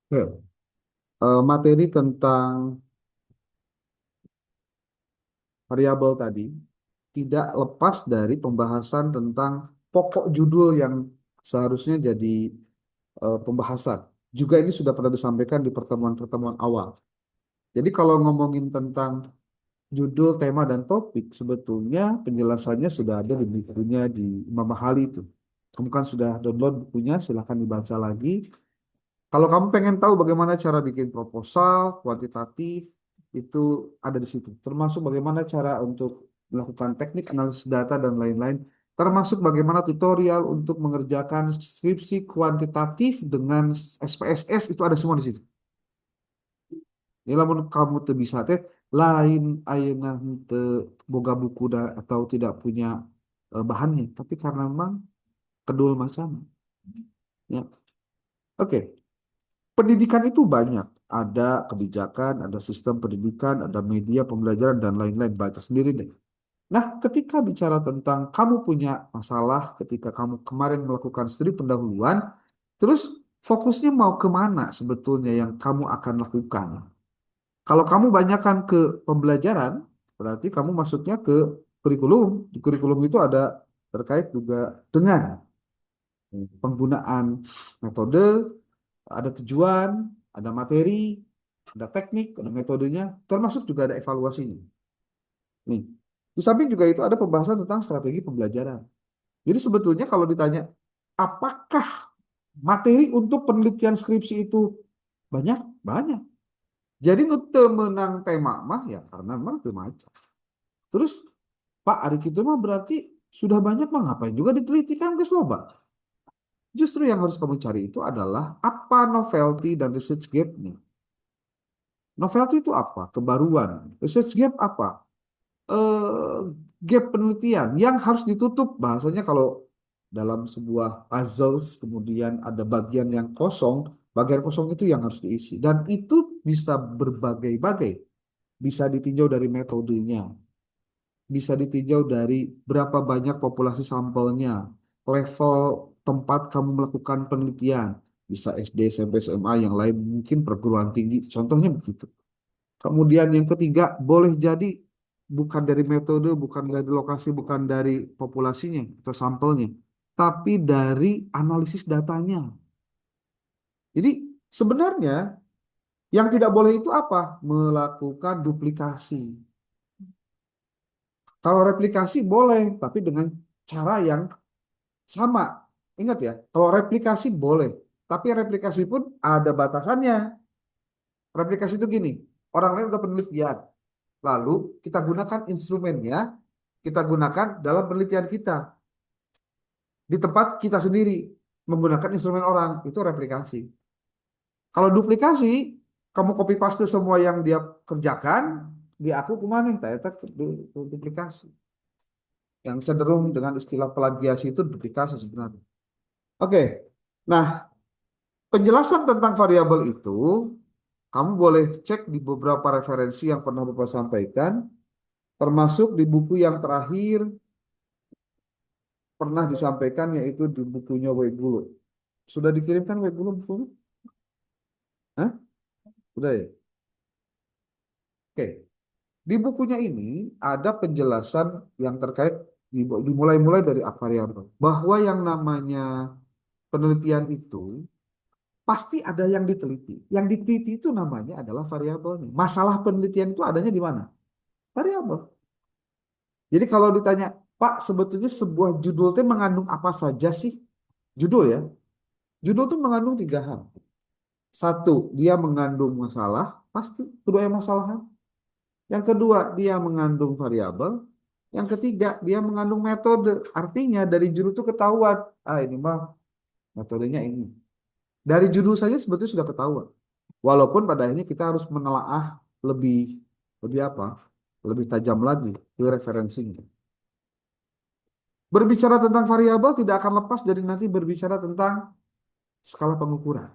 Oke. Materi tentang variabel tadi tidak lepas dari pembahasan tentang pokok judul yang seharusnya jadi pembahasan. Juga ini sudah pernah disampaikan di pertemuan-pertemuan awal. Jadi kalau ngomongin tentang judul, tema, dan topik, sebetulnya penjelasannya sudah ada di bukunya di Imam Mahali itu. Kamu kan sudah download bukunya, silahkan dibaca lagi. Kalau kamu pengen tahu bagaimana cara bikin proposal, kuantitatif, itu ada di situ. Termasuk bagaimana cara untuk melakukan teknik analisis data dan lain-lain. Termasuk bagaimana tutorial untuk mengerjakan skripsi kuantitatif dengan SPSS, itu ada semua di situ. Ini lamun kamu tuh bisa teh lain ayeuna teu boga buku atau tidak punya bahannya, tapi karena memang kedul macam. Ya. Oke. Pendidikan itu banyak. Ada kebijakan, ada sistem pendidikan, ada media pembelajaran, dan lain-lain. Baca sendiri deh. Nah, ketika bicara tentang kamu punya masalah, ketika kamu kemarin melakukan studi pendahuluan, terus fokusnya mau kemana sebetulnya yang kamu akan lakukan? Kalau kamu banyakkan ke pembelajaran, berarti kamu masuknya ke kurikulum. Di kurikulum itu ada terkait juga dengan penggunaan metode, ada tujuan, ada materi, ada teknik, ada metodenya, termasuk juga ada evaluasinya. Nih, di samping juga itu ada pembahasan tentang strategi pembelajaran. Jadi sebetulnya kalau ditanya, apakah materi untuk penelitian skripsi itu banyak? Banyak. Jadi nu teu menang tema mah ya karena memang teu maca. Terus Pak Ari itu mah berarti sudah banyak mah ngapain juga diteliti kan geus loba. Justru yang harus kamu cari itu adalah apa novelty dan research gap-nya. Novelty itu apa? Kebaruan. Research gap apa? eh, Gap penelitian yang harus ditutup. Bahasanya kalau dalam sebuah puzzles kemudian ada bagian yang kosong, bagian kosong itu yang harus diisi. Dan itu bisa berbagai-bagai. Bisa ditinjau dari metodenya, bisa ditinjau dari berapa banyak populasi sampelnya, level tempat kamu melakukan penelitian. Bisa SD, SMP, SMA, yang lain mungkin perguruan tinggi. Contohnya begitu. Kemudian yang ketiga, boleh jadi bukan dari metode, bukan dari lokasi, bukan dari populasinya atau sampelnya, tapi dari analisis datanya. Jadi sebenarnya yang tidak boleh itu apa? Melakukan duplikasi. Kalau replikasi boleh, tapi dengan cara yang sama. Ingat ya, kalau replikasi boleh, tapi replikasi pun ada batasannya. Replikasi itu gini, orang lain udah penelitian, lalu kita gunakan instrumennya, kita gunakan dalam penelitian kita di tempat kita sendiri menggunakan instrumen orang itu replikasi. Kalau duplikasi, kamu copy paste semua yang dia kerjakan di aku kemana? Ternyata duplikasi. Yang cenderung dengan istilah plagiasi itu duplikasi sebenarnya. Oke, nah penjelasan tentang variabel itu kamu boleh cek di beberapa referensi yang pernah Bapak sampaikan, termasuk di buku yang terakhir pernah disampaikan yaitu di bukunya Wegulo. Sudah dikirimkan Wegulo bukunya? Hah? Sudah ya? Oke. Di bukunya ini ada penjelasan yang terkait dimulai-mulai dari variabel. Bahwa yang namanya penelitian itu pasti ada yang diteliti. Yang diteliti itu namanya adalah variabelnya. Masalah penelitian itu adanya di mana? Variabel. Jadi kalau ditanya, Pak, sebetulnya sebuah judul itu mengandung apa saja sih? Judul ya. Judul itu mengandung tiga hal. Satu, dia mengandung masalah, pasti kedua yang masalah. Yang kedua, dia mengandung variabel. Yang ketiga, dia mengandung metode. Artinya dari judul itu ketahuan. Ah, ini mah metodenya ini. Dari judul saja sebetulnya sudah ketahuan. Walaupun pada akhirnya kita harus menelaah lebih lebih apa? Lebih tajam lagi ke referensinya. Berbicara tentang variabel tidak akan lepas dari nanti berbicara tentang skala pengukuran.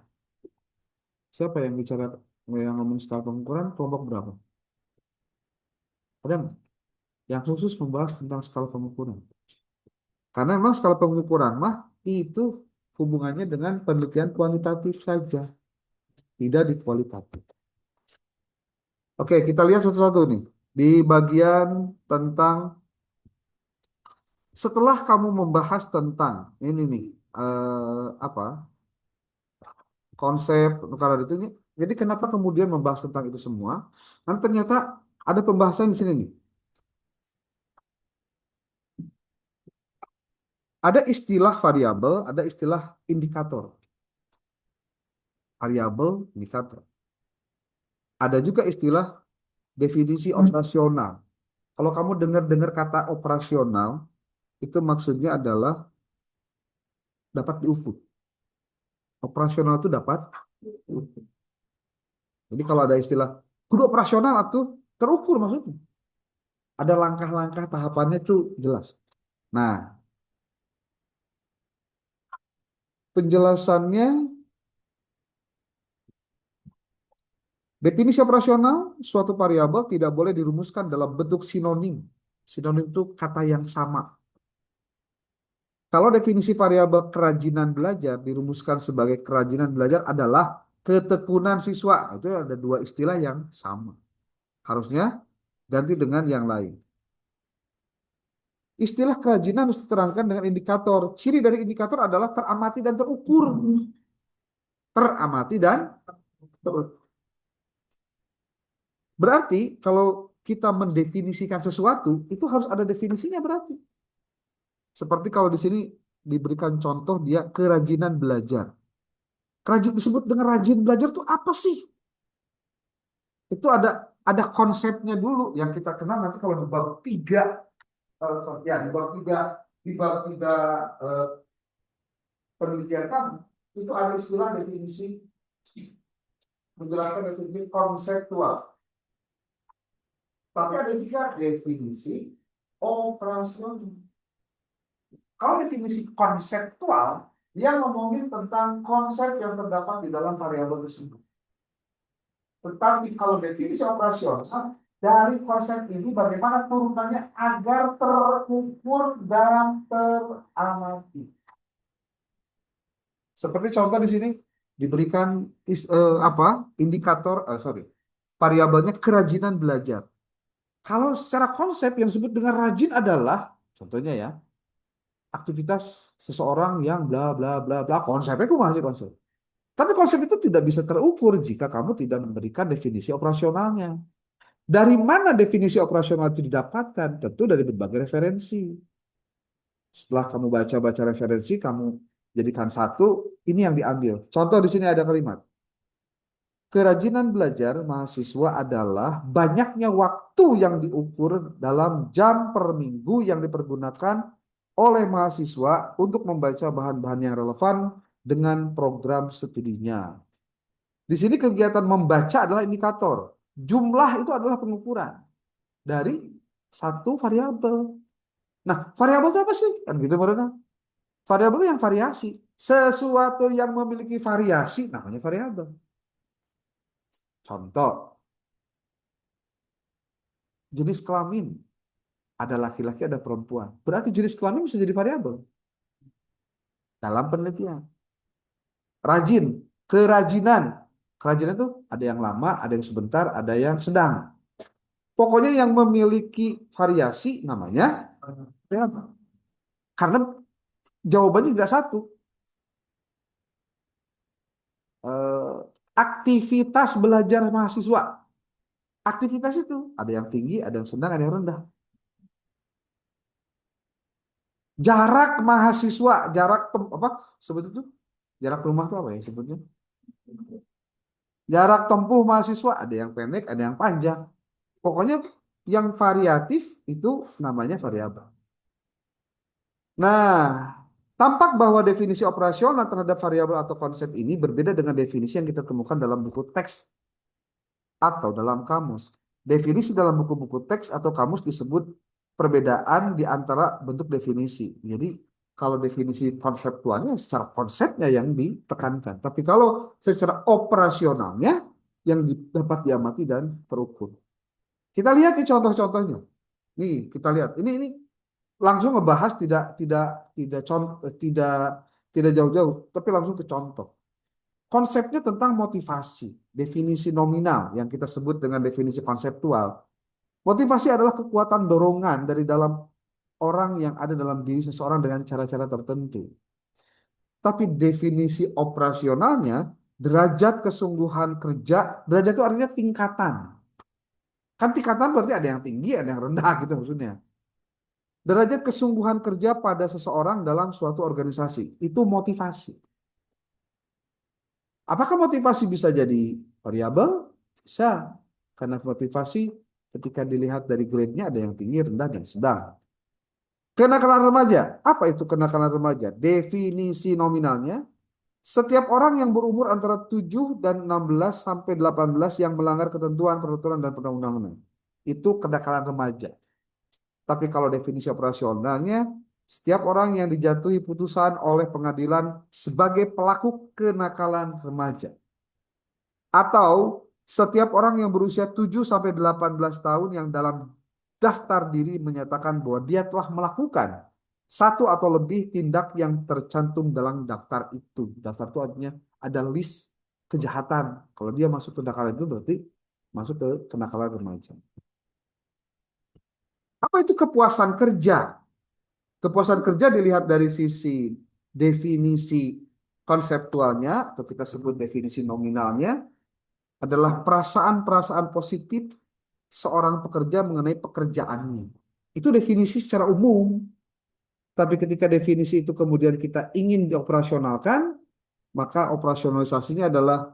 Siapa yang bicara yang ngomong skala pengukuran? Kelompok berapa? Ada nggak? Yang khusus membahas tentang skala pengukuran. Karena memang skala pengukuran mah itu hubungannya dengan penelitian kuantitatif saja. tidak di kualitatif. Oke, kita lihat satu-satu nih. Di bagian tentang setelah kamu membahas tentang ini nih apa konsep penukaran itu nih. Jadi kenapa kemudian membahas tentang itu semua? Kan ternyata ada pembahasan di sini nih. Ada istilah variabel, ada istilah indikator. Variabel, indikator. Ada juga istilah definisi operasional. Kalau kamu dengar-dengar kata operasional, itu maksudnya adalah dapat diukur. Operasional itu dapat diukur. Jadi kalau ada istilah kudu operasional atau terukur maksudnya. Ada langkah-langkah tahapannya itu jelas. Nah, penjelasannya definisi operasional suatu variabel tidak boleh dirumuskan dalam bentuk sinonim. Sinonim itu kata yang sama. Kalau definisi variabel kerajinan belajar dirumuskan sebagai kerajinan belajar adalah ketekunan siswa. Itu ada dua istilah yang sama. Harusnya ganti dengan yang lain. Istilah kerajinan harus diterangkan dengan indikator. Ciri dari indikator adalah teramati dan terukur. Teramati dan terukur. Berarti kalau kita mendefinisikan sesuatu, itu harus ada definisinya berarti. Seperti kalau di sini diberikan contoh dia kerajinan belajar. Kerajin disebut dengan rajin belajar itu apa sih? Itu ada konsepnya dulu yang kita kenal nanti kalau di bab 3 ya di bab 3 eh, penelitian kamu itu ada istilah definisi menjelaskan definisi konseptual. Tapi ada juga definisi operasional. Kalau definisi konseptual, dia ngomongin tentang konsep yang terdapat di dalam variabel tersebut. Tetapi kalau definisi operasional, dari konsep ini bagaimana turunannya agar terukur dan teramati. Seperti contoh di sini diberikan indikator, variabelnya kerajinan belajar. Kalau secara konsep yang disebut dengan rajin adalah, contohnya ya, aktivitas seseorang yang bla bla bla bla, konsepnya itu masih konsep. Tapi konsep itu tidak bisa terukur jika kamu tidak memberikan definisi operasionalnya. Dari mana definisi operasional itu didapatkan? Tentu dari berbagai referensi. Setelah kamu baca-baca referensi, kamu jadikan satu, ini yang diambil. Contoh di sini ada kalimat. Kerajinan belajar mahasiswa adalah banyaknya waktu yang diukur dalam jam per minggu yang dipergunakan oleh mahasiswa untuk membaca bahan-bahan yang relevan dengan program studinya. Di sini kegiatan membaca adalah indikator. Jumlah itu adalah pengukuran dari satu variabel. Nah, variabel itu apa sih? Kan gitu, Marana. Variabel itu yang variasi. Sesuatu yang memiliki variasi namanya variabel. Contoh, jenis kelamin. Ada laki-laki, ada perempuan. Berarti jenis kelamin bisa jadi variabel dalam penelitian. Rajin, kerajinan. Kerajinan itu ada yang lama, ada yang sebentar, ada yang sedang. Pokoknya yang memiliki variasi namanya variabel. Karena jawabannya tidak satu. Eh, Aktivitas belajar mahasiswa. Aktivitas itu ada yang tinggi, ada yang sedang, ada yang rendah. Jarak mahasiswa, apa sebut itu? Jarak rumah itu apa ya sebutnya? Jarak tempuh mahasiswa ada yang pendek, ada yang panjang. Pokoknya yang variatif itu namanya variabel. Nah, tampak bahwa definisi operasional terhadap variabel atau konsep ini berbeda dengan definisi yang kita temukan dalam buku teks atau dalam kamus. Definisi dalam buku-buku teks atau kamus disebut perbedaan di antara bentuk definisi. Jadi kalau definisi konseptualnya secara konsepnya yang ditekankan. Tapi kalau secara operasionalnya yang dapat diamati dan terukur. Kita lihat nih contoh-contohnya. Nih, kita lihat. Ini langsung ngebahas tidak tidak tidak contoh tidak tidak jauh-jauh, tapi langsung ke contoh. konsepnya tentang motivasi, definisi nominal yang kita sebut dengan definisi konseptual. Motivasi adalah kekuatan dorongan dari dalam orang yang ada dalam diri seseorang dengan cara-cara tertentu. Tapi definisi operasionalnya, derajat kesungguhan kerja, derajat itu artinya tingkatan. Kan tingkatan berarti ada yang tinggi, ada yang rendah gitu maksudnya. Derajat kesungguhan kerja pada seseorang dalam suatu organisasi, itu motivasi. Apakah motivasi bisa jadi variabel? Bisa. Karena motivasi ketika dilihat dari grade-nya ada yang tinggi, rendah, dan sedang. Kenakalan remaja. Apa itu kenakalan remaja? Definisi nominalnya, setiap orang yang berumur antara 7 dan 16 sampai 18 yang melanggar ketentuan peraturan dan perundang-undangan. Itu kenakalan remaja. Tapi kalau definisi operasionalnya, setiap orang yang dijatuhi putusan oleh pengadilan sebagai pelaku kenakalan remaja. Atau setiap orang yang berusia 7 sampai 18 tahun yang dalam daftar diri menyatakan bahwa dia telah melakukan satu atau lebih tindak yang tercantum dalam daftar itu. Daftar itu artinya ada list kejahatan. Kalau dia masuk ke kenakalan itu berarti masuk ke kenakalan remaja. Apa itu kepuasan kerja? Kepuasan kerja dilihat dari sisi definisi konseptualnya, atau kita sebut definisi nominalnya, adalah perasaan-perasaan positif seorang pekerja mengenai pekerjaannya. Itu definisi secara umum. Tapi ketika definisi itu kemudian kita ingin dioperasionalkan, maka operasionalisasinya adalah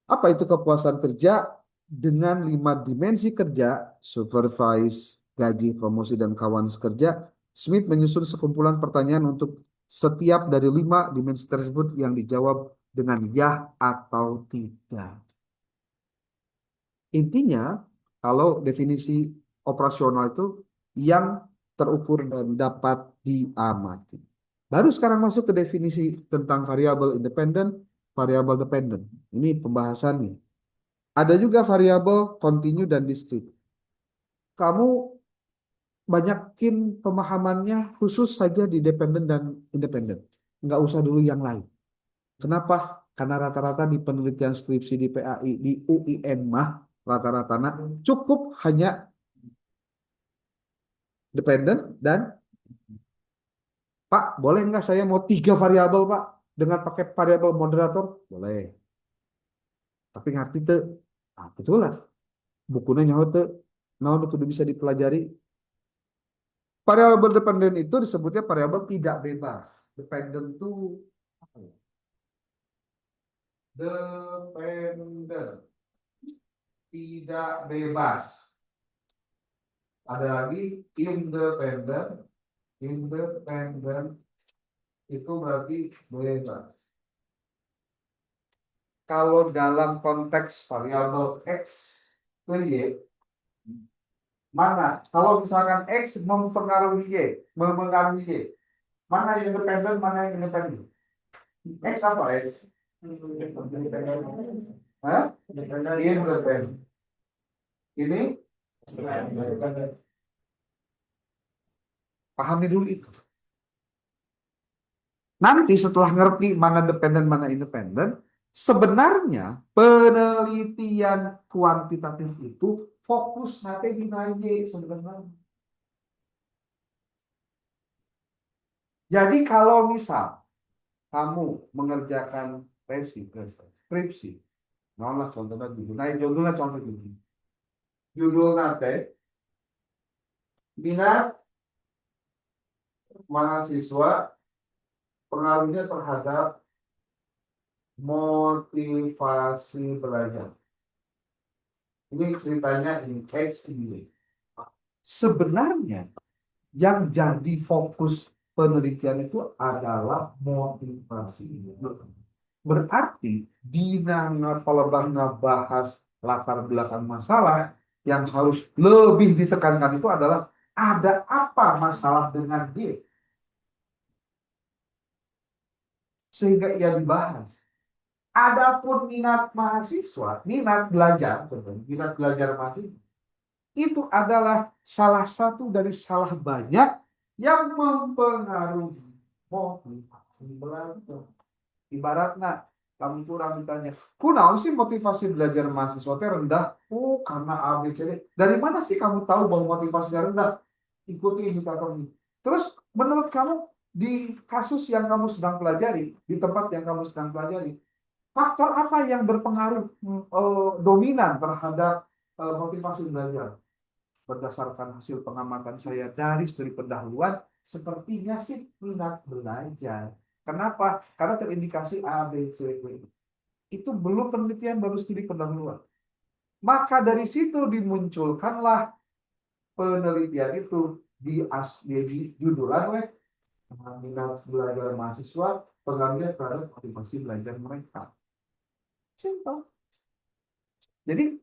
apa itu kepuasan kerja dengan 5 dimensi kerja, supervise, gaji, promosi, dan kawan sekerja. Smith menyusun sekumpulan pertanyaan untuk setiap dari 5 dimensi tersebut yang dijawab dengan ya atau tidak. Intinya, kalau definisi operasional itu yang terukur dan dapat diamati. Baru sekarang masuk ke definisi tentang variabel independen, variabel dependent. Ini pembahasannya. Ada juga variabel continue dan discrete. Kamu banyakin pemahamannya khusus saja di dependent dan independen. Nggak usah dulu yang lain. Kenapa? Karena rata-rata di penelitian skripsi di PAI, di UIN mah, rata-rata cukup hanya dependent dan Pak, boleh nggak saya mau 3 variabel Pak dengan pakai variabel moderator? Boleh. Tapi ngerti tuh, ah itulah bukunya nyaho tuh, naon kudu bisa dipelajari. Variabel dependen itu disebutnya variabel tidak bebas. Dependen tuh apa ya? Dependen tidak bebas. Ada lagi independen. Independen itu berarti bebas. Kalau dalam konteks variabel X ke Y, mana? Kalau misalkan X mempengaruhi Y, mana yang independen, mana yang independen? X apa X? Hah? Independen. Ini pahami dulu itu. Nanti setelah ngerti mana dependen, mana independen, sebenarnya penelitian kuantitatif itu fokus nanti di Y sebenarnya. Jadi kalau misal kamu mengerjakan skripsi, maulah contohnya judul. Nah, judulnya contoh judul. Judul nanti minat mahasiswa pengaruhnya terhadap motivasi belajar. Ini ceritanya ini X ini. Sebenarnya yang jadi fokus penelitian itu adalah motivasi. Berarti Dina ngapalebang ngebahas latar belakang masalah, yang harus lebih ditekankan itu adalah ada apa masalah dengan dia sehingga ia dibahas. Adapun minat mahasiswa, minat belajar mahasiswa itu adalah salah satu dari salah banyak yang mempengaruhi motivasi belajar. Ibaratnya kamu kurang ditanya. Kunaon sih motivasi belajar mahasiswa teh rendah? Oh, karena A, B, C, D. Dari mana sih kamu tahu bahwa motivasinya rendah? Ikuti indikator ini. Terus, menurut kamu, di kasus yang kamu sedang pelajari, di tempat yang kamu sedang pelajari, faktor apa yang berpengaruh dominan terhadap motivasi belajar? Berdasarkan hasil pengamatan saya dari studi pendahuluan, sepertinya sih minat belajar. Kenapa? Karena terindikasi A, B, C, D. Itu belum penelitian, baru studi pendahuluan. Maka dari situ dimunculkanlah penelitian itu di judulan web minat belajar mahasiswa, pengambilan terhadap motivasi belajar mereka. Simple. Jadi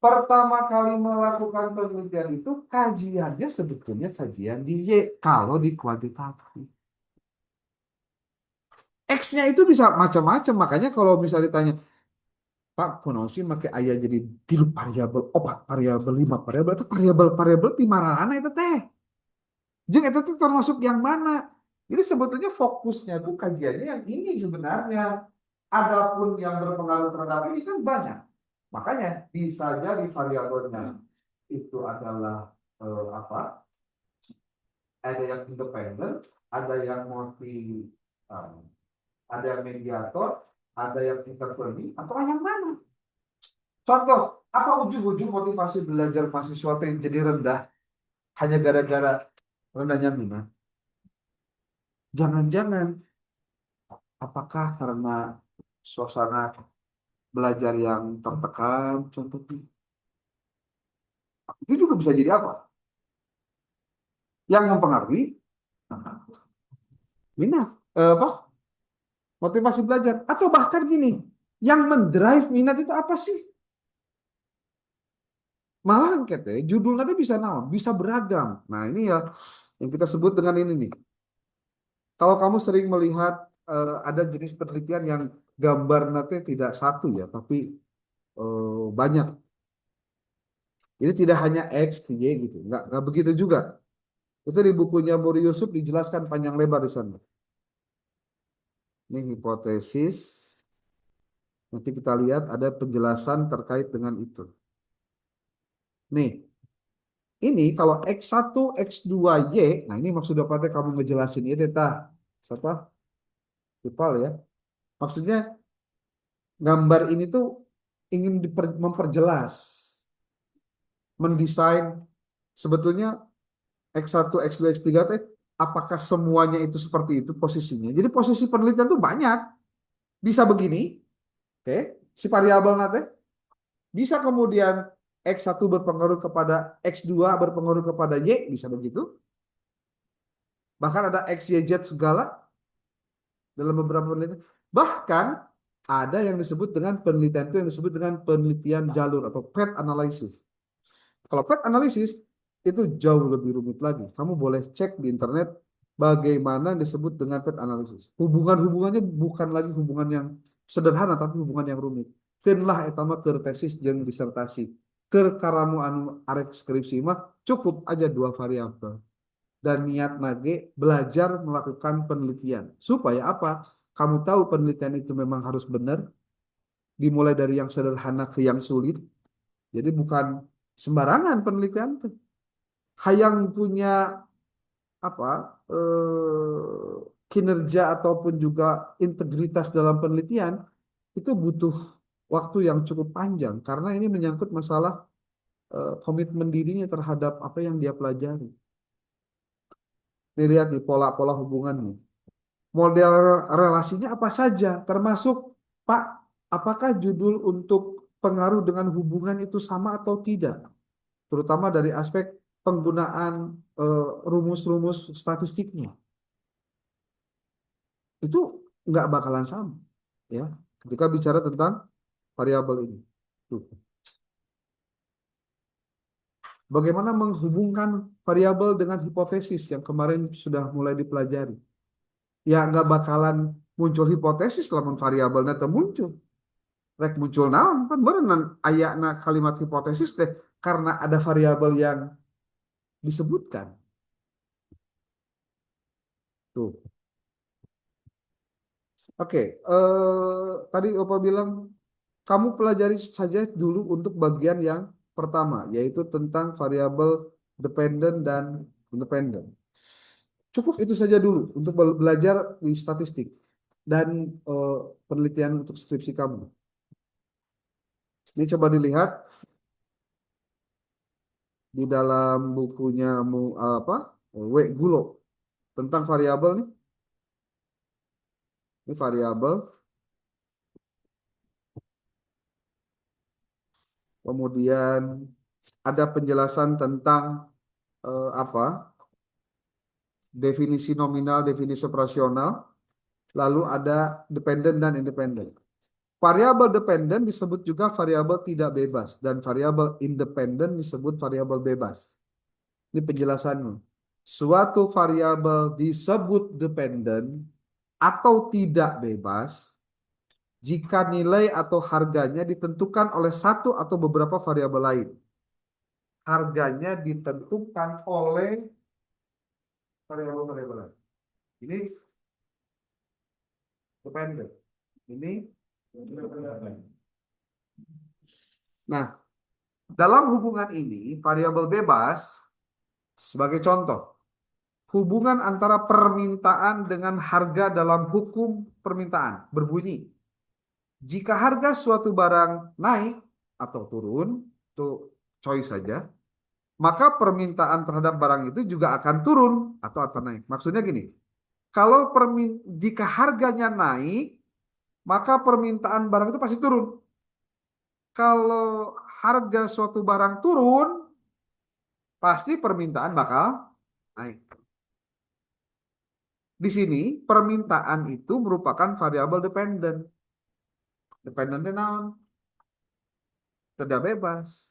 pertama kali melakukan penelitian itu kajiannya sebetulnya kajian di Y kalau di kuantitatif. X-nya itu bisa macam-macam. Makanya kalau misalnya ditanya, Pak, kunaon sih make aya jadi 3 variabel, 4 variabel, 5 variabel, itu variabel-variabel di mana itu teh. Jeung itu tuh termasuk yang mana? Jadi sebetulnya fokusnya tuh kajiannya yang ini sebenarnya. Adapun yang berpengaruh terhadap ini kan banyak. Makanya bisa jadi variabelnya itu adalah apa? Ada yang independen, ada yang multi, um, ada yang mediator, ada yang intervening, atau yang mana? Contoh, apa ujung-ujung motivasi belajar mahasiswa yang jadi rendah hanya gara-gara rendahnya minat? Jangan-jangan, apakah karena suasana belajar yang tertekan, contohnya? Itu juga bisa jadi apa? Yang mempengaruhi minat, apa? Motivasi belajar. Atau bahkan gini, yang mendrive minat itu apa sih? Malah angket ya, judul nanti bisa naon, bisa beragam. Nah ini ya yang kita sebut dengan ini nih. Kalau kamu sering melihat ada jenis penelitian yang gambar nanti tidak satu ya, tapi banyak. Ini tidak hanya X, Y gitu, nggak begitu juga. Itu di bukunya Muri Yusuf dijelaskan panjang lebar di sana. Ini hipotesis. Nanti kita lihat ada penjelasan terkait dengan itu. Nih, ini kalau X1, X2, Y, nah ini maksudnya pada kamu ngejelasin itu tah. Siapa? Ipal ya. Maksudnya gambar ini tuh ingin memperjelas, mendesain sebetulnya X1, X2, X3 teh apakah semuanya itu seperti itu posisinya. Jadi posisi penelitian tuh banyak. Bisa begini, oke, si variabel nanti bisa kemudian X1 berpengaruh kepada X2 berpengaruh kepada Y, bisa begitu. Bahkan ada X, Y, Z segala dalam beberapa penelitian. Bahkan ada yang disebut dengan penelitian itu yang disebut dengan penelitian jalur atau path analysis. Kalau path analysis itu jauh lebih rumit lagi. Kamu boleh cek di internet bagaimana disebut dengan path analysis. Hubungan-hubungannya bukan lagi hubungan yang sederhana tapi hubungan yang rumit. Kenlah etama ke tesis jeung disertasi. Ke karamu anu arek skripsi mah cukup aja 2 variabel. Dan niat nage belajar melakukan penelitian. Supaya apa? Kamu tahu penelitian itu memang harus benar. Dimulai dari yang sederhana ke yang sulit. Jadi bukan sembarangan penelitian tuh. Hayang punya apa kinerja ataupun juga integritas dalam penelitian itu butuh waktu yang cukup panjang karena ini menyangkut masalah komitmen dirinya terhadap apa yang dia pelajari. Nih lihat nih pola-pola hubungannya. Model relasinya apa saja, termasuk Pak, apakah judul untuk pengaruh dengan hubungan itu sama atau tidak? Terutama dari aspek penggunaan rumus-rumus statistiknya. Itu nggak bakalan sama. Ya, ketika bicara tentang variabel ini. Tuh. Bagaimana menghubungkan variabel dengan hipotesis yang kemarin sudah mulai dipelajari? Ya nggak bakalan muncul hipotesis lamun variabelnya muncul. Rek muncul naon kan berenang ayakna kalimat hipotesis teh karena ada variabel yang disebutkan. Tuh. Oke, tadi Bapak bilang kamu pelajari saja dulu untuk bagian yang pertama, yaitu tentang variabel dependent dan independent. Cukup itu saja dulu untuk belajar di statistik dan penelitian untuk skripsi kamu. Ini coba dilihat di dalam bukunya apa? W. Gulo tentang variabel nih. Ini variabel. Kemudian ada penjelasan tentang apa? Definisi nominal, definisi operasional. Lalu ada dependent dan independent. Variabel dependent disebut juga variabel tidak bebas dan variabel independent disebut variabel bebas. Ini penjelasannya. Suatu variabel disebut dependent atau tidak bebas jika nilai atau harganya ditentukan oleh satu atau beberapa variabel lain. Harganya ditentukan oleh variabel-variabel lain. Ini dependent. Ini independent. Nah, dalam hubungan ini, variabel bebas sebagai contoh, hubungan antara permintaan dengan harga dalam hukum permintaan berbunyi, jika harga suatu barang naik atau turun, itu choice saja, maka permintaan terhadap barang itu juga akan turun atau naik. Maksudnya gini, kalau jika harganya naik, maka permintaan barang itu pasti turun. Kalau harga suatu barang turun, pasti permintaan bakal naik. Di sini permintaan itu merupakan variabel dependent. Dependentnya naon? Tidak bebas.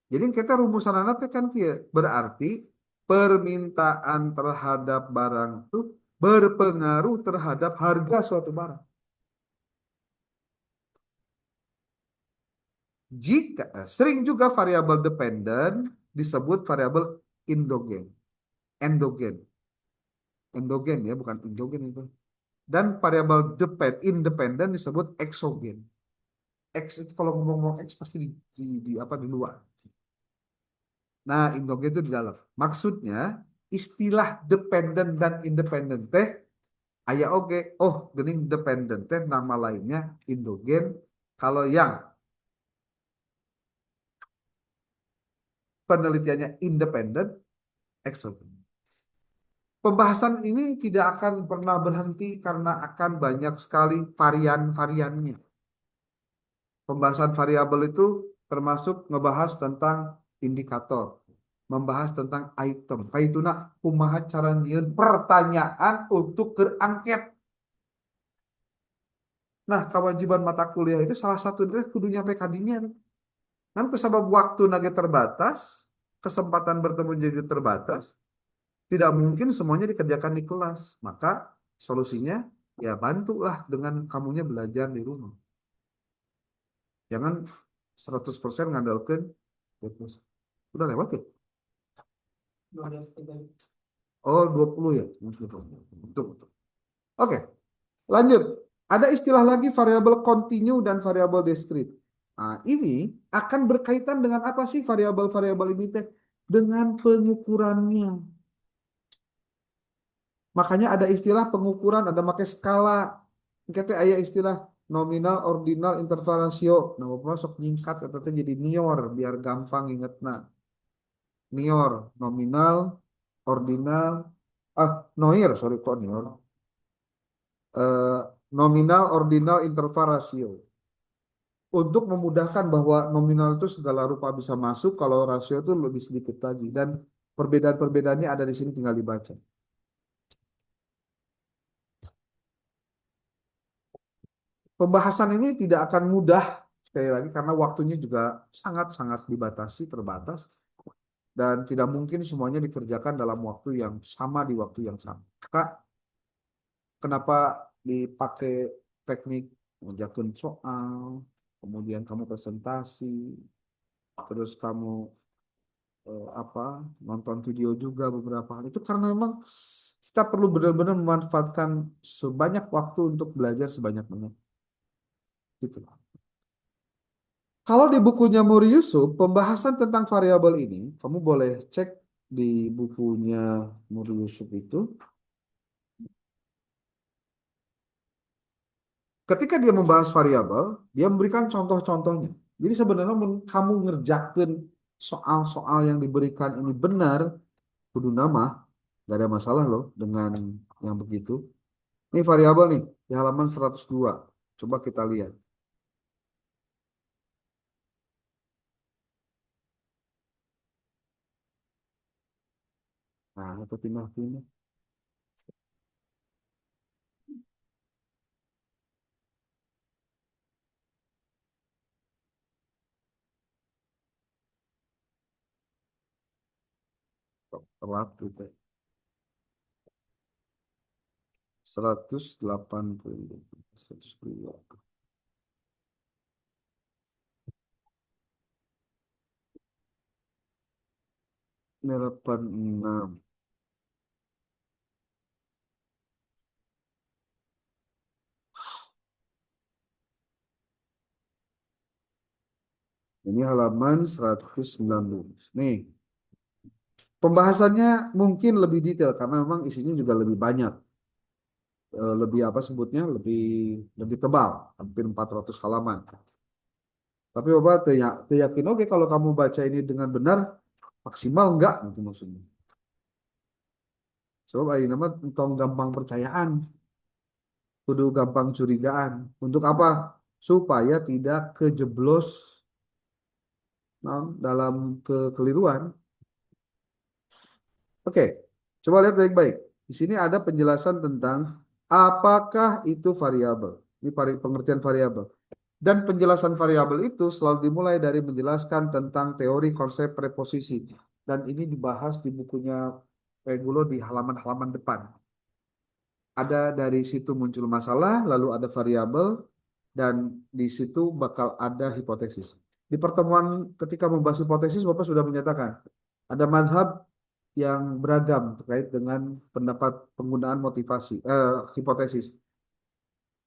Jadi kita rumusan anak kan kia. Berarti permintaan terhadap barang itu berpengaruh terhadap harga suatu barang. Sering juga variabel dependent disebut variabel endogen. Endogen. Endogen ya, bukan endogen itu. Dan variabel independent disebut exogen. X itu kalau ngomong X pasti di apa di luar. Nah, endogen itu di dalam. Maksudnya istilah dependent dan independent teh aya oke. Oh, gening dependent teh nama lainnya endogen. Kalau yang penelitiannya independent, exogen. Pembahasan ini tidak akan pernah berhenti karena akan banyak sekali varian-variannya. Pembahasan variabel itu termasuk ngebahas tentang indikator, membahas tentang item. Kaituna kumaha cara nyieun pertanyaan untuk kerangket. Nah, kewajiban mata kuliah itu salah satu dari kudu nyampe kadinya. Kan sebab waktu nage terbatas, kesempatan bertemu jadi terbatas, tidak mungkin semuanya dikerjakan di kelas. Maka solusinya ya bantulah dengan kamunya belajar di rumah. Jangan 100% ngandalkan. Udah lewat ya? Oh, 20 ya. Betul, betul. Oke, lanjut. Ada istilah lagi variabel continue dan variabel discrete. Nah, ini akan berkaitan dengan apa sih variabel-variabel ini teh? Dengan pengukurannya. Makanya ada istilah pengukuran, ada pakai skala. Kita ada istilah nominal, ordinal, interval rasio. Nah, masuk nyingkat atau jadi nior biar gampang inget. Nah, nior, nominal, ordinal, noir, sorry kok nior. Eh, Nominal, ordinal, interval, rasio. Untuk memudahkan bahwa nominal itu segala rupa bisa masuk, kalau rasio itu lebih sedikit lagi. Dan perbedaan-perbedaannya ada di sini tinggal dibaca. Pembahasan ini tidak akan mudah, sekali lagi, karena waktunya juga sangat-sangat dibatasi, terbatas. Dan tidak mungkin semuanya dikerjakan dalam waktu yang sama di waktu yang sama. Kak, kenapa dipakai teknik mengerjakan soal, kemudian kamu presentasi, terus kamu apa nonton video juga beberapa hal itu karena memang Kita perlu benar-benar memanfaatkan sebanyak waktu untuk belajar sebanyak-banyak. Gitu. Kalau di bukunya Muri Yusuf, pembahasan tentang variabel ini, kamu boleh cek di bukunya Muri Yusuf itu. Ketika dia membahas variabel, dia memberikan contoh-contohnya. Jadi sebenarnya kamu ngerjakan soal-soal yang diberikan ini benar, kudu nama, nggak ada masalah loh dengan yang begitu. Ini variabel nih, di halaman 102. Coba kita lihat. Nah, itu pindah-pindah. Telat gitu. 180. 102. 86. Ini halaman 190. Nih, pembahasannya mungkin lebih detail karena memang isinya juga lebih banyak. Lebih apa sebutnya? Lebih lebih tebal, hampir 400 halaman. Tapi Bapak yakin oke kalau kamu baca ini dengan benar maksimal enggak gitu maksudnya. Sebab ini nama tong gampang percayaan, kudu gampang curigaan. Untuk apa? Supaya tidak kejeblos dalam kekeliruan. Oke, coba lihat baik-baik. Di sini ada penjelasan tentang apakah itu variabel. Ini pengertian variabel. Dan penjelasan variabel itu selalu dimulai dari menjelaskan tentang teori konsep preposisi. Dan ini dibahas di bukunya Regulo di halaman-halaman depan. Ada dari situ muncul masalah, lalu ada variabel, dan di situ bakal ada hipotesis. Di pertemuan ketika membahas hipotesis, Bapak sudah menyatakan ada mazhab yang beragam terkait dengan pendapat penggunaan hipotesis.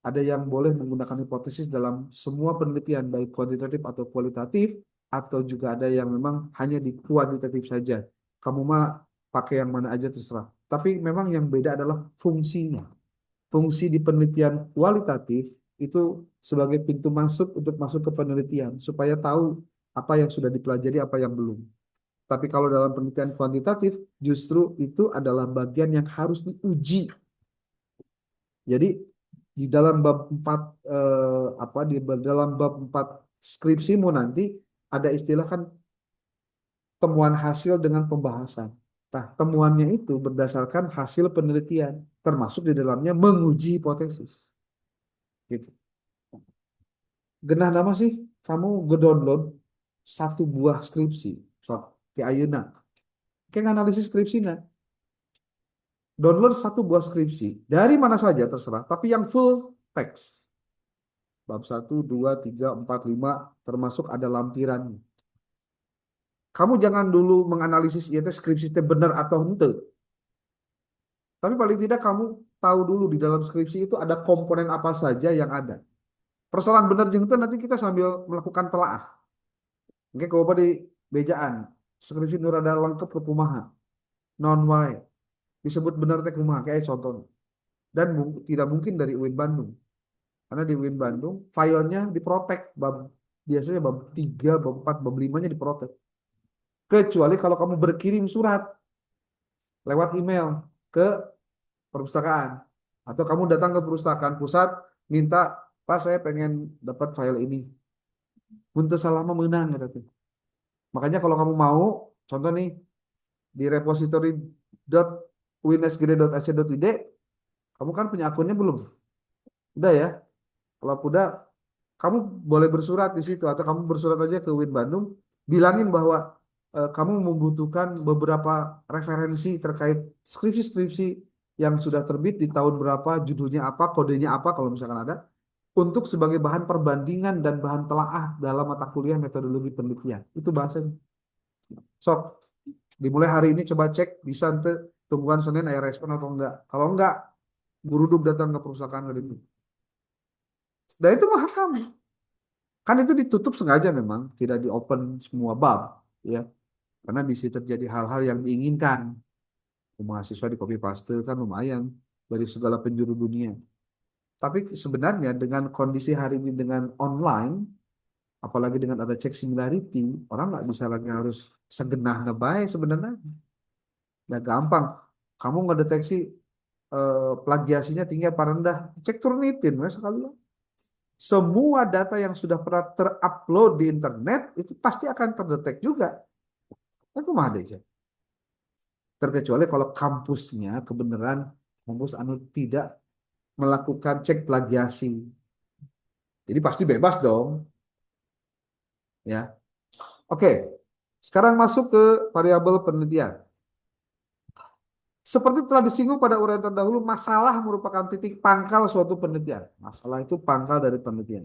Ada yang boleh menggunakan hipotesis dalam semua penelitian, baik kuantitatif atau kualitatif, atau juga ada yang memang hanya di kuantitatif saja. Kamu mah pakai yang mana aja terserah. Tapi memang yang beda adalah fungsinya. Fungsi di penelitian kualitatif itu sebagai pintu masuk untuk masuk ke penelitian, supaya tahu apa yang sudah dipelajari, apa yang belum. Tapi kalau dalam penelitian kuantitatif, justru itu adalah bagian yang harus diuji. Jadi di dalam bab 4 di dalam bab 4 skripsimu nanti ada istilah kan temuan hasil dengan pembahasan. Nah, temuannya itu berdasarkan hasil penelitian, termasuk di dalamnya menguji hipotesis. Gitu. Genah nama sih kamu ngedownload satu buah skripsi, so, ke Ayeuna. Kayak analisis skripsi nah. Download satu buah skripsi dari mana saja terserah, tapi yang full text. Bab 1, 2, 3, 4, 5 termasuk ada lampiran. Kamu jangan dulu menganalisis ya skripsi itu benar atau ente. Tapi paling tidak kamu tahu dulu di dalam skripsi itu ada komponen apa saja yang ada. Persoalan benar jeung teu nanti kita sambil melakukan telaah. Oke, kalau di bejaan skripsi nu rada lengkap ke kumaha. Non wae disebut benar teh kumaha kayak contoh. Dan tidak mungkin dari UIN Bandung. Karena di UIN Bandung filenya diprotek biasanya bab 3, bab 4, bab 5-nya diprotek. Kecuali kalau kamu berkirim surat lewat email ke perpustakaan atau kamu datang ke perpustakaan pusat minta, Pak saya pengen dapat file ini. Untuk salah menang gitu. Makanya kalau kamu mau, contoh nih di repository.uinsgd.ac.id, kamu kan punya akunnya belum? Udah ya. Kalau udah, kamu boleh bersurat di situ atau kamu bersurat aja ke UIN Bandung, bilangin bahwa kamu membutuhkan beberapa referensi terkait skripsi-skripsi yang sudah terbit di tahun berapa, judulnya apa, kodenya apa kalau misalkan ada, untuk sebagai bahan perbandingan dan bahan telaah dalam mata kuliah metodologi penelitian. Itu bahasanya. Sok, dimulai hari ini coba cek bisa ente tungguan Senin ada respon atau enggak. Kalau enggak, Guruduk datang ke perusahaan itu. Dan itu mah hak kamu. Kan itu ditutup sengaja memang, tidak di open semua bab, ya. Karena bisa terjadi hal-hal yang diinginkan. Mahasiswa di copy paste kan lumayan dari segala penjuru dunia. Tapi sebenarnya dengan kondisi hari ini dengan online, apalagi dengan ada cek similarity, orang nggak bisa lagi harus segenah baik sebenarnya. Ya gampang. Kamu ngedeteksi plagiasinya tinggi apa rendah, cek Turnitin, mas sekali. Semua data yang sudah pernah terupload di internet itu pasti akan terdetek juga. Aku mah ada aja. Terkecuali kalau kampusnya kebenaran kampus anu tidak melakukan cek plagiasi. Jadi pasti bebas dong, ya. Oke. Sekarang masuk ke variabel penelitian. Seperti telah disinggung pada uraian terdahulu, masalah merupakan titik pangkal suatu penelitian. Masalah itu pangkal dari penelitian.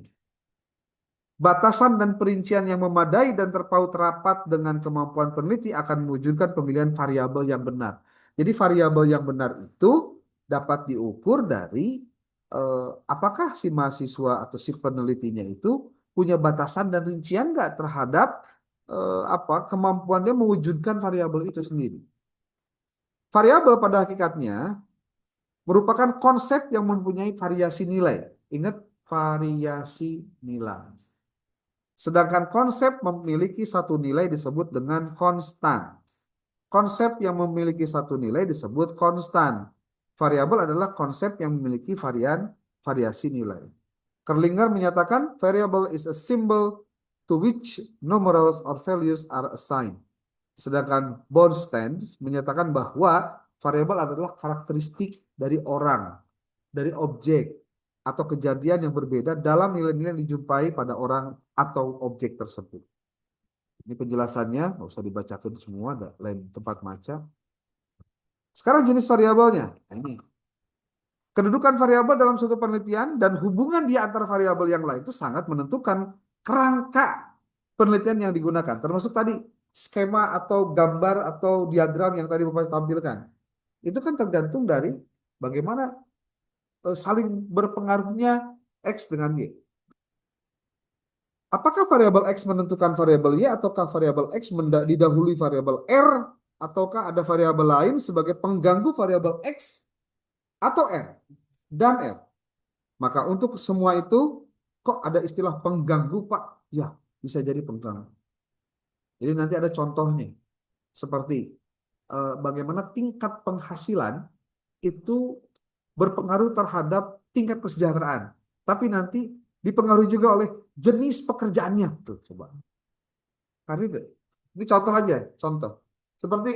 Batasan dan perincian yang memadai dan terpaut rapat dengan kemampuan peneliti akan mewujudkan pemilihan variabel yang benar. Jadi variabel yang benar itu dapat diukur dari apakah si mahasiswa atau si penelitinya itu punya batasan dan rincian nggak terhadap kemampuannya mewujudkan variabel itu sendiri. Variabel pada hakikatnya merupakan konsep yang mempunyai variasi nilai. Ingat variasi nilai. Sedangkan konsep memiliki satu nilai disebut dengan konstan. Konsep yang memiliki satu nilai disebut konstan. Variabel adalah konsep yang memiliki variasi nilai. Kerlinger menyatakan variable is a symbol to which numerals or values are assigned. Sedangkan Bonnstein menyatakan bahwa variabel adalah karakteristik dari orang, dari objek, atau kejadian yang berbeda dalam nilai-nilai yang dijumpai pada orang atau objek tersebut. Ini penjelasannya, nggak usah dibacakan semua, ada lain tempat baca. Sekarang jenis variabelnya. Nah, ini. Kedudukan variabel dalam suatu penelitian dan hubungan di antara variabel yang lain itu sangat menentukan kerangka penelitian yang digunakan. Termasuk tadi skema atau gambar atau diagram yang tadi Bapak tampilkan. Itu kan tergantung dari bagaimana saling berpengaruhnya X dengan Y. Apakah variabel X menentukan variabel Y ataukah variabel X didahului variabel R ataukah ada variabel lain sebagai pengganggu variabel X atau R dan R? Maka untuk semua itu kok ada istilah pengganggu, Pak? Ya, bisa jadi pengganggu. Jadi nanti ada contohnya. Seperti bagaimana tingkat penghasilan itu berpengaruh terhadap tingkat kesejahteraan. Tapi nanti dipengaruhi juga oleh jenis pekerjaannya. Tuh, coba. Karena itu. Ini contoh aja, contoh. Seperti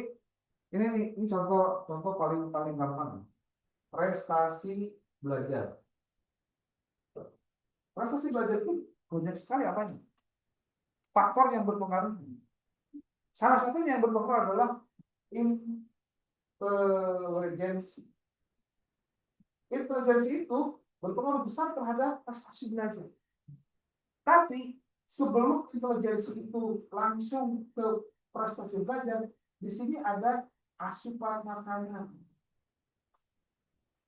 ini contoh paling paling gampang. Prestasi belajar. Prestasi belajar itu banyak sekali apanya. Faktor yang berpengaruh. Salah satunya yang berpengaruh adalah intelijensi. Intelijensi itu berpengaruh besar terhadap prestasi belajar. Tapi sebelum intelijensi itu langsung ke prestasi belajar, di sini ada asupan makanan.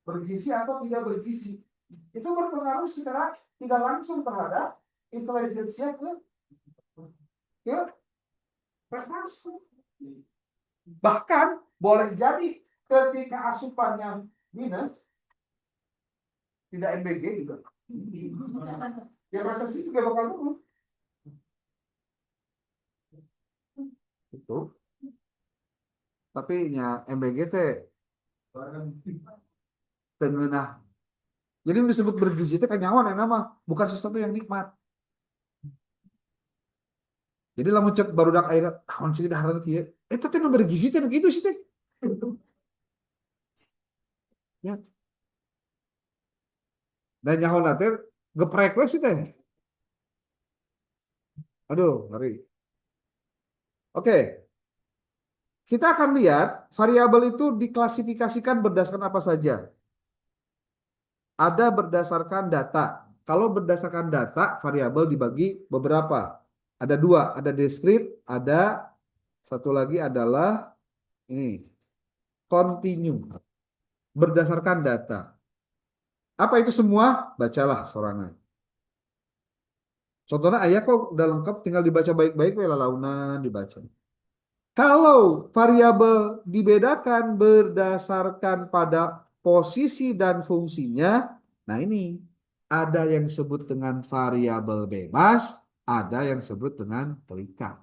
Bergizi atau tidak bergizi. Itu berpengaruh secara tidak langsung terhadap intelijensinya ke prestasi. Bahkan boleh jadi ketika asupannya minus, tidak MBG juga. Ya prestasi juga bakal turun. Itu. Tapi nya MBG teh tengenah. Jadi disebut bergizi itu kan nyawa nama bukan sesuatu yang nikmat. Jadi lamun cek barudak air tahun sih daharan kieu. Eta teh nu bergizi teh begitu sih teh. Ya. Dan nyaho teh geprek we sih teh. Aduh, ngeri. Oke. Kita akan lihat variabel itu diklasifikasikan berdasarkan apa saja. Ada berdasarkan data. Kalau berdasarkan data, variabel dibagi beberapa. Ada dua, ada discrete, ada satu lagi adalah ini continue, berdasarkan data. Apa itu semua? Bacalah sorangan. Contohnya ayah kok udah lengkap, tinggal dibaca baik-baik, launan dibaca. Kalau variabel dibedakan berdasarkan pada posisi dan fungsinya, nah ini ada yang disebut dengan variabel bebas, ada yang disebut dengan terikat.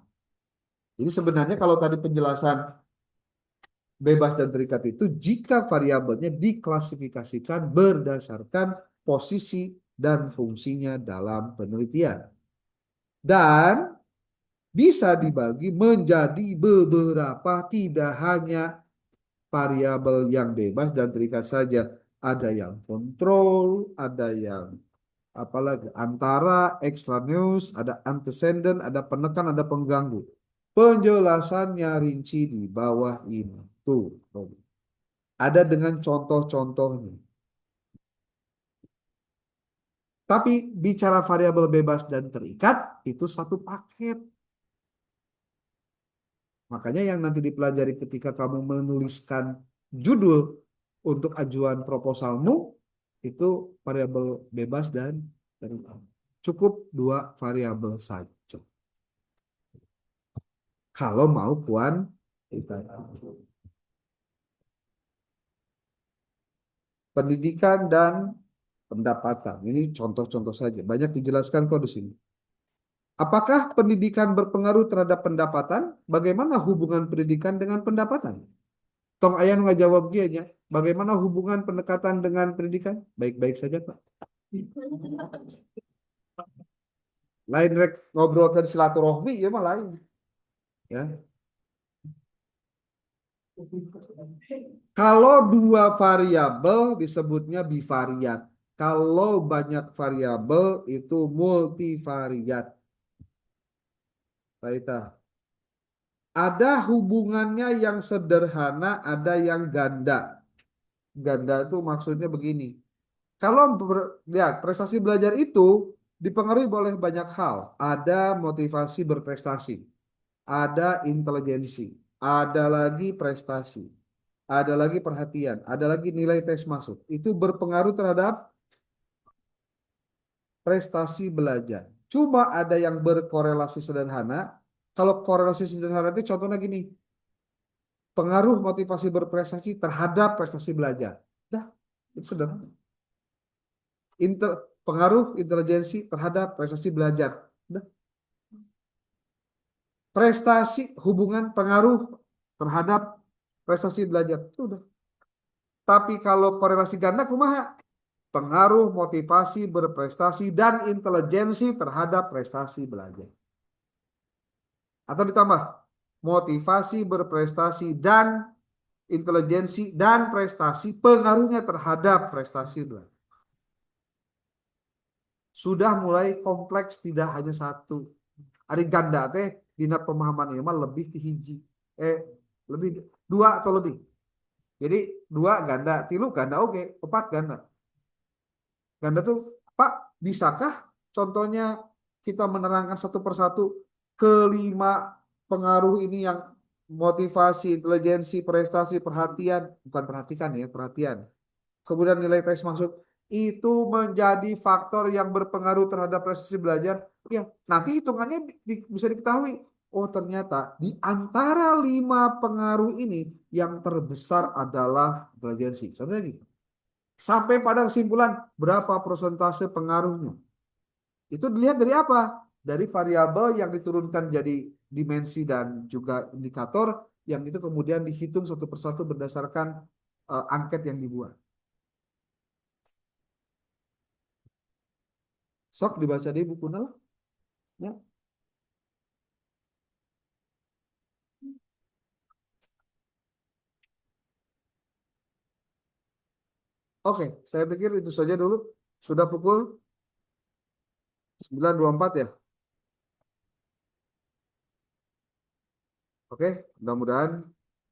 Jadi sebenarnya kalau tadi penjelasan bebas dan terikat itu jika variabelnya diklasifikasikan berdasarkan posisi dan fungsinya dalam penelitian. Dan bisa dibagi menjadi beberapa, tidak hanya variabel yang bebas dan terikat saja. Ada yang kontrol, ada yang apalagi antara, extraneous, ada antecedent, ada penekan, ada pengganggu. Penjelasannya rinci di bawah ini. Tuh, ada dengan contoh-contohnya. Tapi bicara variabel bebas dan terikat itu satu paket. Makanya yang nanti dipelajari ketika kamu menuliskan judul untuk ajuan proposalmu itu variabel bebas dan terikat. Cukup dua variabel saja. Kalau mau kuantitatif. Pendidikan dan pendapatan. Ini contoh-contoh saja. Banyak dijelaskan kok di sini. Apakah pendidikan berpengaruh terhadap pendapatan? Bagaimana hubungan pendidikan dengan pendapatan? Tong ayah nggak jawab dia. Bagaimana hubungan pendekatan dengan pendidikan? Baik-baik saja, Pak. Lain rek ngobrolkan silaturahmi, ya mah lain. Ya. Kalau dua variabel disebutnya bivariat. Kalau banyak variabel itu multivariat. Baiklah. Ada hubungannya yang sederhana, ada yang ganda. Ganda itu maksudnya begini. Kalau lihat prestasi belajar itu dipengaruhi oleh banyak hal. Ada motivasi berprestasi, ada intelijensi, ada lagi prestasi, ada lagi perhatian, ada lagi nilai tes masuk. Itu berpengaruh terhadap prestasi belajar. Cuma ada yang berkorelasi sederhana. Kalau korelasi sederhana itu contohnya gini, pengaruh motivasi berprestasi terhadap prestasi belajar. Dah, itu sederhana. Pengaruh intelijensi terhadap prestasi belajar. Dah. Prestasi hubungan pengaruh terhadap prestasi belajar. Sudah. Tapi kalau korelasi ganda kumaha? Pengaruh motivasi berprestasi dan intelijensi terhadap prestasi belajar. Atau ditambah motivasi berprestasi dan intelijensi dan prestasi pengaruhnya terhadap prestasi belajar. Sudah mulai kompleks, tidak hanya satu. Ari ganda teh dina pemahaman ieu mah lebih ti hiji. Lebih dua atau lebih. Jadi dua ganda, tilu ganda oke, empat ganda. Ganda tuh, Pak, bisakah contohnya kita menerangkan satu persatu kelima pengaruh ini yang motivasi, intelijensi, prestasi, perhatian, bukan perhatikan ya, perhatian. Kemudian nilai tes masuk itu menjadi faktor yang berpengaruh terhadap prestasi belajar. Ya, nanti hitungannya bisa diketahui. Oh, ternyata di antara lima pengaruh ini yang terbesar adalah intelijensi. Contohnya gitu. Sampai pada kesimpulan berapa persentase pengaruhnya. Itu dilihat dari apa? Dari variabel yang diturunkan jadi dimensi dan juga indikator yang itu kemudian dihitung satu persatu berdasarkan angket yang dibuat. Sok dibaca di bukunya lah. Ya. Oke, saya pikir itu saja dulu. Sudah pukul 9.24 ya. Oke, mudah-mudahan